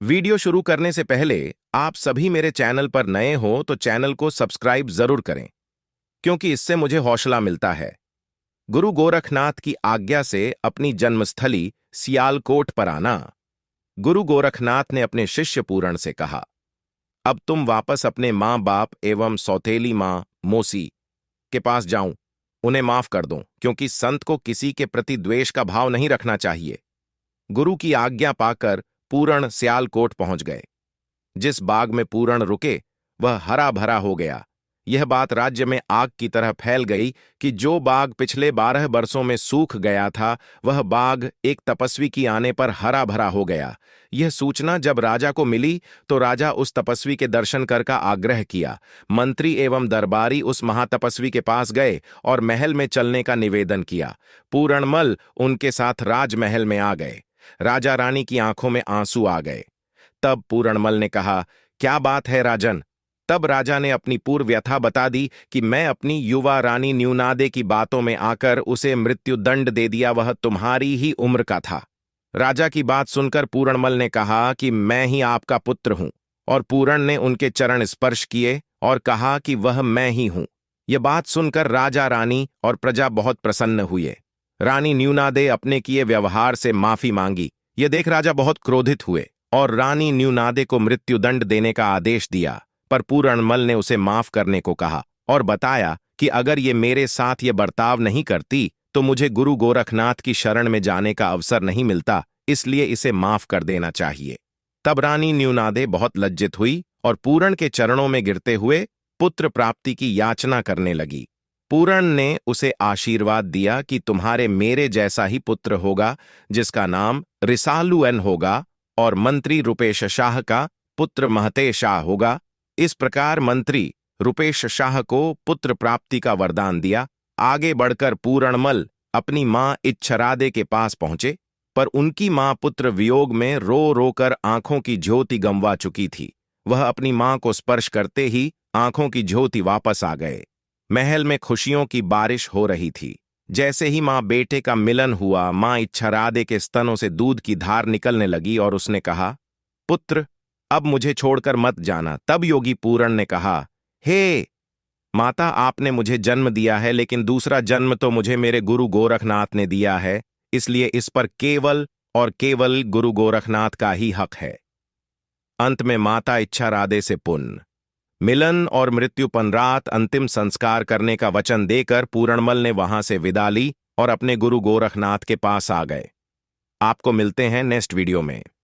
Video शुरू करने से पहले आप सभी मेरे चैनल पर नए हो तो चैनल को सब्सक्राइब जरूर करें, क्योंकि इससे मुझे हौसला मिलता है। गुरु गोरखनाथ की आज्ञा से अपनी जन्मस्थली सियालकोट पर आना। गुरु गोरखनाथ ने अपने शिष्य पूरण से कहा, अब तुम वापस अपने माँ बाप एवं सौतेली माँ मोसी के पास जाऊं, उन्हें माफ कर दो, क्योंकि संत को किसी के प्रति द्वेष का भाव नहीं रखना चाहिए। गुरु की आज्ञा पाकर पूरण सियालकोट पहुंच गए। जिस बाग में पूरण रुके वह हरा भरा हो गया। यह बात राज्य में आग की तरह फैल गई कि जो बाग पिछले 12 बरसों में सूख गया था, वह बाग एक तपस्वी की आने पर हरा भरा हो गया। यह सूचना जब राजा को मिली तो राजा उस तपस्वी के दर्शन कर का आग्रह किया। मंत्री एवं दरबारी उस महातपस्वी के पास गए और महल में चलने का निवेदन किया। पूरणमल उनके साथ राजमहल में आ गए। राजा रानी की आंखों में आंसू आ गए। तब पूरणमल ने कहा, क्या बात है राजन? तब राजा ने अपनी पूर्व व्यथा बता दी कि मैं अपनी युवा रानी न्यूनादे की बातों में आकर उसे मृत्युदंड दे दिया, वह तुम्हारी ही उम्र का था। राजा की बात सुनकर पूरणमल ने कहा कि मैं ही आपका पुत्र हूं, और पूरण ने उनके चरण स्पर्श किए और कहा कि वह मैं ही हूं। यह बात सुनकर राजा रानी और प्रजा बहुत प्रसन्न हुए। रानी न्यूनादे अपने किए व्यवहार से माफी मांगी। यह देख राजा बहुत क्रोधित हुए और रानी न्यूनादे को मृत्युदंड देने का आदेश दिया, पर पूरणमल ने उसे माफ करने को कहा और बताया कि अगर ये मेरे साथ ये बर्ताव नहीं करती तो मुझे गुरु गोरखनाथ की शरण में जाने का अवसर नहीं मिलता, इसलिए इसे माफ कर देना चाहिए। तब रानी न्यूनादे बहुत लज्जित हुई और पूरण के चरणों में गिरते हुए पुत्र प्राप्ति की याचना करने लगी। पूरण ने उसे आशीर्वाद दिया कि तुम्हारे मेरे जैसा ही पुत्र होगा, जिसका नाम रिसालुएन होगा, और मंत्री रुपेश शाह का पुत्र महते शाह होगा। इस प्रकार मंत्री रुपेश शाह को पुत्र प्राप्ति का वरदान दिया। आगे बढ़कर पूरणमल अपनी मां इच्छरादे के पास पहुंचे, पर उनकी मां पुत्र वियोग में रो रोकर आंखों की ज्योति गंवा चुकी थी। वह अपनी मां को स्पर्श करते ही आंखों की ज्योति वापस आ गए। महल में खुशियों की बारिश हो रही थी। जैसे ही मां बेटे का मिलन हुआ, मां इच्छरादे के स्तनों से दूध की धार निकलने लगी और उसने कहा, पुत्र, अब मुझे छोड़कर मत जाना। तब योगी पूरण ने कहा, हे माता, आपने मुझे जन्म दिया है, लेकिन दूसरा जन्म तो मुझे मेरे गुरु गोरखनाथ ने दिया है, इसलिए इस पर केवल और केवल गुरु गोरखनाथ का ही हक है। अंत में माता इच्छरादे से पुण्य मिलन और मृत्युपन रात अंतिम संस्कार करने का वचन देकर पूरणमल ने वहां से विदा ली और अपने गुरु गोरखनाथ के पास आ गए। आपको मिलते हैं नेक्स्ट वीडियो में।